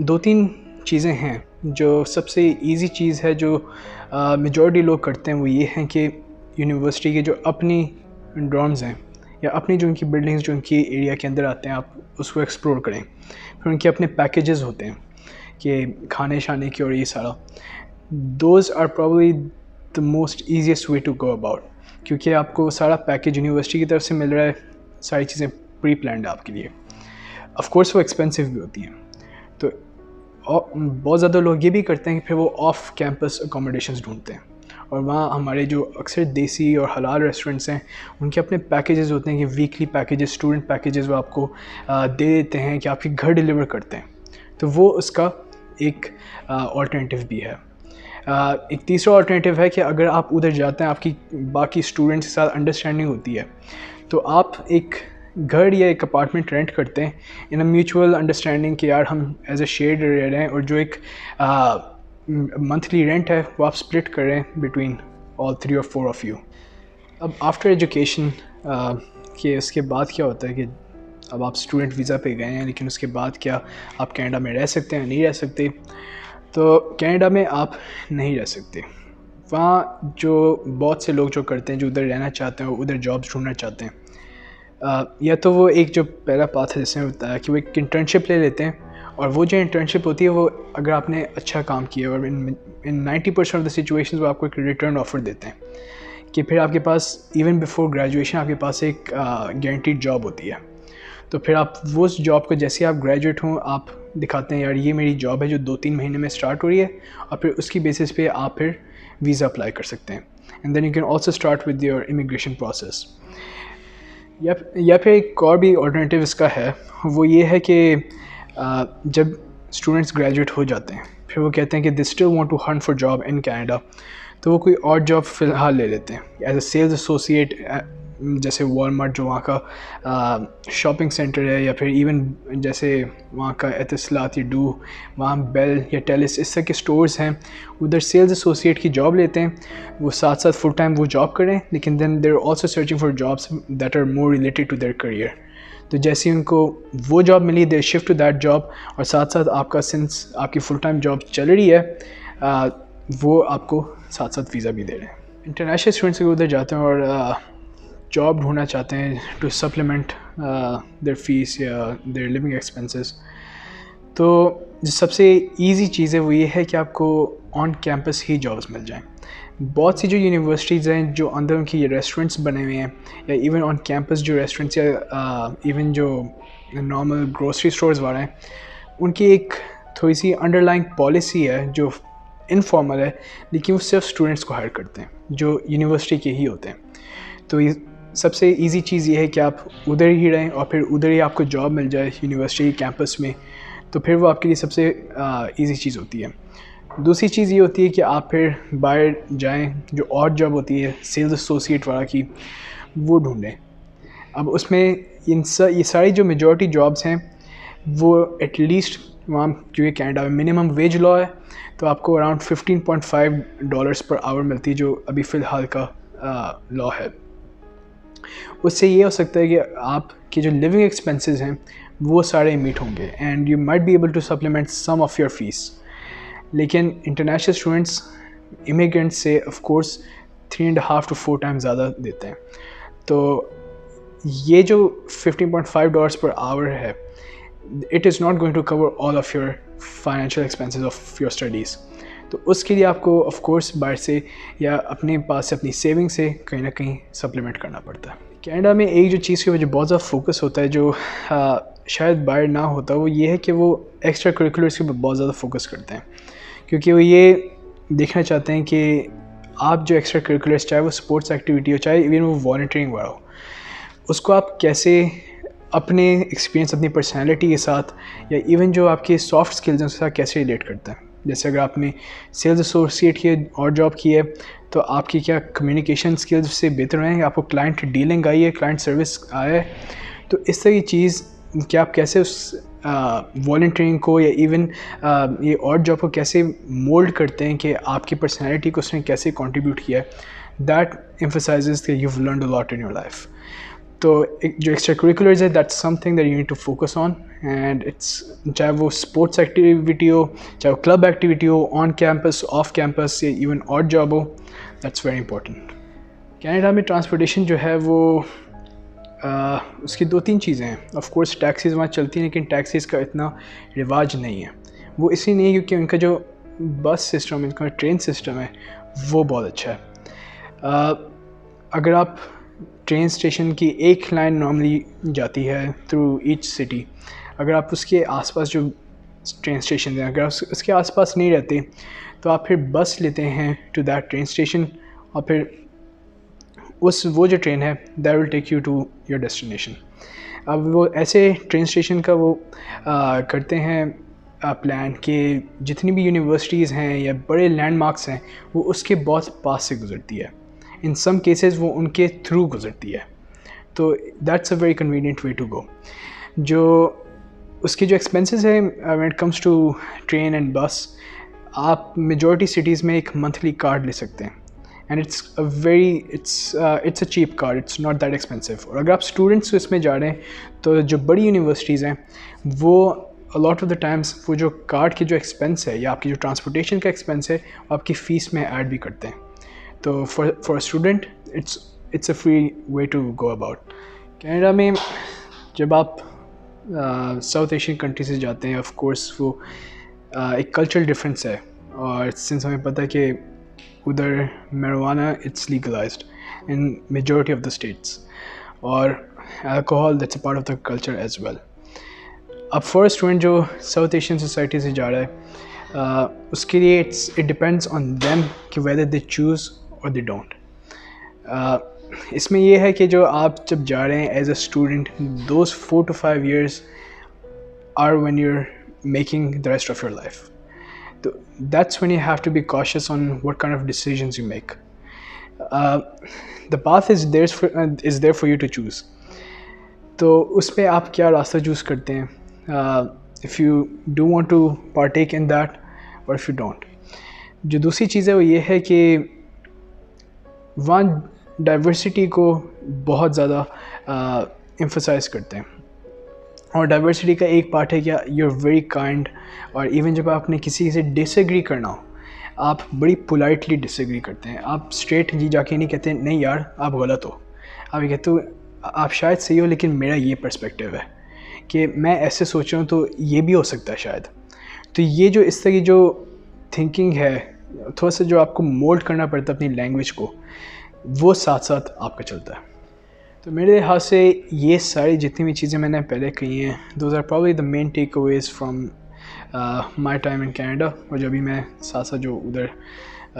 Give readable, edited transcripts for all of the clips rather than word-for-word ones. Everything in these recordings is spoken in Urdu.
2-3 چیزیں ہیں جو سب سے ایزی چیز ہے جو میجورٹی لوگ کرتے ہیں وہ یہ ہیں کہ یونیورسٹی کے جو اپنی ڈارمز ہیں یا اپنی جو ان کی بلڈنگز جو ان کی ایریا کے اندر آتے ہیں آپ اس کو ایکسپلور کریں. پھر ان کے اپنے پیکیجز ہوتے ہیں کہ کھانے شانے کی اور یہ سارا. Those are probably the most easiest way to go about, کیونکہ آپ کو سارا پیکیج یونیورسٹی کی طرف سے مل رہا ہے, ساری چیزیں پری پلانڈ ہے آپ کے لیے. آف کورس وہ ایکسپینسو بھی ہوتی ہیں, تو بہت زیادہ لوگ یہ بھی کرتے ہیں کہ پھر وہ آف کیمپس اکوموڈیشنز ڈھونڈتے ہیں, اور وہاں ہمارے جو اکثر دیسی اور حلال ریسٹورنٹس ہیں ان کے اپنے پیکیجز ہوتے ہیں کہ ویکلی پیکیجز, اسٹوڈنٹ پیکیجز وہ آپ کو دے دیتے ہیں کہ آپ کے گھر ڈیلیور کرتے ہیں. تو وہ اس کا ایک آلٹرنیٹیو بھی ہے. ایک تیسرا آلٹرنیٹیو ہے کہ اگر آپ ادھر جاتے ہیں, آپ کی باقی اسٹوڈنٹس کے ساتھ انڈرسٹینڈنگ ہوتی ہے, تو آپ ایک گھر یا ایک اپارٹمنٹ رینٹ کرتے ہیں ان اے میوچول انڈرسٹینڈنگ کہ یار ہم ایز اے شیئرڈ رہ رہے ہیں, اور جو ایک منتھلی رینٹ ہے وہ آپ سپلٹ کر رہے ہیں between all 3 or 4 of you. اب آفٹر ایجوکیشن کہ اس کے بعد کیا ہوتا ہے کہ اب آپ اسٹوڈنٹ ویزا پہ گئے ہیں, لیکن اس کے بعد کیا آپ کینیڈا میں رہ سکتے ہیں, نہیں رہ سکتے. تو کینیڈا میں آپ نہیں رہ سکتے. وہاں جو بہت سے لوگ جو کرتے ہیں, جو ادھر رہنا چاہتے ہیں اور ادھر جابس ڈھونڈنا چاہتے ہیں, یا تو وہ ایک جو پہلا پاتھ ہے جس میں بتایا کہ وہ ایک انٹرنشپ لے لیتے ہیں, اور وہ جو انٹرنشپ ہوتی ہے وہ اگر آپ نے اچھا کام کیا اور ان 90% آف دا سچویشنز وہ آپ کو ایک ریٹرن آفر دیتے ہیں کہ پھر آپ کے پاس ایون بیفور گریجویشن آپ کے پاس ایک گارنٹیڈ جاب ہوتی ہے. تو پھر آپ وہ اس جاب کو جیسے آپ گریجویٹ ہوں آپ دکھاتے ہیں یار یہ میری جاب ہے جو 2-3 مہینے میں اسٹارٹ ہو رہی ہے, اور پھر اس کی بیسس پہ آپ پھر ویزا اپلائی کر سکتے ہیں. And then you can also start with your immigration process. یا پھر ایک اور بھی آلٹرنیٹیو اس کا ہے, وہ یہ ہے کہ جب اسٹوڈنٹس گریجویٹ ہو جاتے ہیں پھر وہ کہتے ہیں کہ they still want to hunt for job in Canada, تو وہ کوئی اور جاب فی الحال لے لیتے ہیں ایز اے سیلز ایسوسیٹ, جیسے والمارٹ جو وہاں کا شاپنگ سینٹر ہے, یا پھر ایون جیسے وہاں کا اتصالات یا ڈو, وہاں بیل یا ٹیلس اس طرح کے اسٹورز ہیں, ادھر سیلز ایسوسیٹ کی جاب لیتے ہیں. وہ ساتھ ساتھ فل ٹائم وہ جاب کریں, لیکن then they are also searching for jobs that are more related to their career. تو جیسے ان کو وہ جاب ملی they shift to that job, اور ساتھ ساتھ آپ کا سنس آپ کی فل ٹائم جاب چل رہی ہے وہ آپ کو ساتھ ساتھ ویزا بھی دے رہے ہیں. انٹرنیشنل اسٹوڈنٹس کے ادھر جاتے ہیں اور جاب ڈھونڈنا چاہتے ہیں ٹو سپلیمنٹ دیئر فیس یا دیئر لیونگ ایکسپینسز. تو جو سب سے ایزی چیز ہے وہ یہ ہے کہ آپ کو آن کیمپس ہی جابس مل جائیں. بہت سی جو یونیورسٹیز ہیں جو اندر ان کی ریسٹورنٹس بنے ہوئے ہیں, یا ایون آن کیمپس جو ریسٹورنٹس یا ایون جو نارمل گروسری اسٹورز والے ہیں, ان کی ایک تھوڑی سی انڈر لائن پالیسی ہے جو انفارمل ہے, لیکن وہ صرف اسٹوڈنٹس کو ہائر کرتے ہیں جو یونیورسٹی کے ہی ہوتے ہیں. تو یہ سب سے ایزی چیز یہ ہے کہ آپ ادھر ہی رہیں اور پھر ادھر ہی آپ کو جاب مل جائے یونیورسٹی کیمپس میں, تو پھر وہ آپ کے لیے سب سے ایزی چیز ہوتی ہے. دوسری چیز یہ ہوتی ہے کہ آپ پھر باہر جائیں, جو اور جاب ہوتی ہے سیلز ایسوسیٹ والا کی, وہ ڈھونڈیں. اب اس میں یہ ساری جو میجورٹی جابس ہیں وہ ایٹ لیسٹ وہاں کیونکہ کینیڈا میں منیمم ویج لا ہے, تو آپ کو اراؤنڈ $15.5 پر آور ملتی ہے جو ابھی فی الحال کا لا ہے. اس سے یہ ہو سکتا ہے کہ آپ کے جو لیونگ ایکسپینسز ہیں وہ سارے میٹ ہوں گے, and you might be able to supplement some of your fees. لیکن انٹرنیشنل اسٹوڈنٹس امیگرینٹس سے آف کورس 3.5 to 4 times زیادہ دیتے ہیں. تو یہ جو $15.5 پر آور ہے, it is not going to cover all of your financial expenses of your studies. تو اس کے لیے آپ کو آف کورس باہر سے یا اپنے پاس سے اپنی سیونگ سے کہیں نہ کہیں سپلیمنٹ کرنا پڑتا ہے. کینیڈا میں ایک جو چیز کی وجہ بہت زیادہ فوکس ہوتا ہے جو شاید باہر نہ ہوتا, وہ یہ ہے کہ وہ ایکسٹرا کریکولرس کے اوپر بہت زیادہ فوکس کرتے ہیں, کیونکہ وہ یہ دیکھنا چاہتے ہیں کہ آپ جو ایکسٹرا کریکولرس, چاہے وہ اسپورٹس ایکٹیویٹی ہو, چاہے ایون وہ والنٹیئرنگ والا ہو, اس کو آپ کیسے اپنے ایکسپیرینس, اپنی پرسنالٹی کے ساتھ, یا ایون جو آپ کے سافٹ اسکلز ہیں اس کے ساتھ کیسے ریلیٹ کرتے ہیں. جیسے اگر آپ نے سیلز ایسوسیٹ کی اور جاب کی ہے تو آپ کی کیا کمیونیکیشن اسکلز سے بہتر ہیں, آپ کو کلائنٹ ڈیلنگ آئی ہے, کلائنٹ سروس آیا ہے. تو اس طرح کی چیز کہ آپ کیسے اس والنٹیئرنگ کو یا ایون یہ اور جاب کو کیسے مولڈ کرتے ہیں کہ آپ کی پرسنالٹی کو اس نے کیسے کنٹریبیوٹ کیا ہے, دیٹ ایمفسائزز کہ you have learned a lot in your life. تو جو ایکسٹرا کریکولرز ہے that's something that you need to focus on, and it's چاہے وہ اسپورٹس ایکٹیویٹی ہو, چاہے وہ کلب ایکٹیویٹی ہو, آن کیمپس, آف کیمپس, یا ایون آڈ جاب ہو, دیٹس ویری امپورٹنٹ. کینیڈا میں ٹرانسپورٹیشن جو ہے وہ اس کی 2-3 چیزیں ہیں. آف کورس ٹیکسیز وہاں چلتی ہیں, لیکن ٹیکسیز کا اتنا رواج نہیں ہے. وہ اسی نہیں ہے کیونکہ ان کا جو بس سسٹم, ان کا ٹرین سسٹم ہے وہ بہت اچھا ہے. اگر آپ ٹرین اسٹیشن کی ایک لائن نارملی جاتی ہے تھرو ایچ سٹی, اگر آپ اس کے آس پاس جو ٹرین اسٹیشن ہیں اگر اس کے آس پاس نہیں رہتے تو آپ پھر بس لیتے ہیں ٹو دیٹ ٹرین اسٹیشن, اور پھر وہ جو ٹرین ہے that will take you to your destination. اب وہ ایسے ٹرین اسٹیشن کا وہ کرتے ہیں پلان کہ جتنی بھی یونیورسٹیز ہیں یا بڑے لینڈ مارکس ہیں وہ اس کے بہت پاس سے گزرتی ہے. ان سم کیسز وہ ان کے تھرو گزرتی ہے, تو that's a very convenient way to go. جو اس کے جو ایکسپینسز ہیں when it comes to train and bus, آپ میجورٹی سٹیز میں ایک منتھلی کارڈ لے سکتے ہیں, and it's a cheap card, it's not that expensive. اور اگر آپ اسٹوڈنٹس اس میں جا رہے ہیں تو جو بڑی یونیورسٹیز ہیں وہ لاٹ آف دا ٹائمس وہ جو کارڈ کی جو ایکسپینس ہے یا آپ کی جو ٹرانسپورٹیشن کا ایکسپینس ہے آپ کی فیس میں ایڈ بھی کرتے ہیں. تو for a student it's a free way to go about. Canada میں جب آپ ساؤتھ ایشین کنٹری سے جاتے ہیں, آف کورس وہ ایک کلچرل ڈفرینس ہے, اور سنس ہمیں پتہ ہے کہ ادھر marijuana it's legalized in majority of the states, اور alcohol that's a part of the culture as well. اب فار اسٹوڈنٹ جو ساؤتھ ایشین سوسائٹی سے جا رہا ہے اس کے لیے اٹ ڈپینڈس آن دیم کہ whether they choose or they don't. اس میں یہ ہے کہ جو آپ جب جا رہے ہیں as a student, those 4 to 5 years are when you are making the rest of your life. تو that's when you have to be cautious on what kind of decisions you make. The path is there for you to choose. تو اس پہ آپ کیا راستہ چوز کرتے ہیں, if you do want to partake in that or if you don't. جو دوسری چیز ہے وہ یہ ہے کہ وہاں ڈائیورسٹی کو بہت زیادہ ایمفسائز کرتے ہیں, اور ڈائیورسٹی کا ایک پارٹ ہے کہ یو آر ویری کائنڈ, اور ایون جب آپ نے کسی سے ڈس ایگری کرنا ہو آپ بڑی پولائٹلی ڈس ایگری کرتے ہیں. آپ اسٹریٹ جی جا کے نہیں کہتے نہیں یار آپ غلط ہو, آپ یہ کہتے ہو آپ شاید صحیح ہو لیکن میرا یہ پرسپیکٹیو ہے کہ میں ایسے سوچ رہا ہوں تو یہ بھی ہو سکتا ہے شاید. تو یہ جو اس طرح کی جو تھنکنگ ہے تھوڑا سا جو آپ کو مولڈ کرنا پڑتا ہے اپنی لینگویج کو, وہ ساتھ ساتھ آپ کا چلتا ہے. تو میرے لحاظ سے یہ ساری جتنی بھی چیزیں میں نے پہلے کہی ہیں those are probably the main takeaways from my time in Canada, اور جو بھی میں ساتھ ساتھ جو ادھر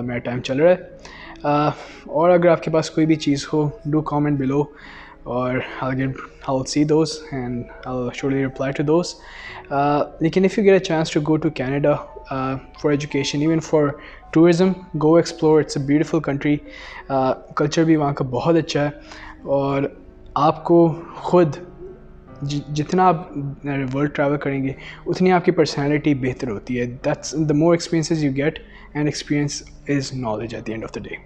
میرا ٹائم چل رہا ہے. اور اگر آپ کے پاس کوئی بھی چیز ہو ڈو کامنٹ بلو, اور I'll see those and I'll surely reply to those. Lekin if you get a chance to go to Canada for education, even for tourism, go explore. It's a beautiful country. Culture بھی وہاں کا بہت اچھا ہے, اور آپ کو خود جتنا آپ ورلڈ ٹریول کریں گے اتنی آپ کی پرسنالٹی بہتر ہوتی ہے. That's the more experiences you get, and experience is knowledge at the end of the day.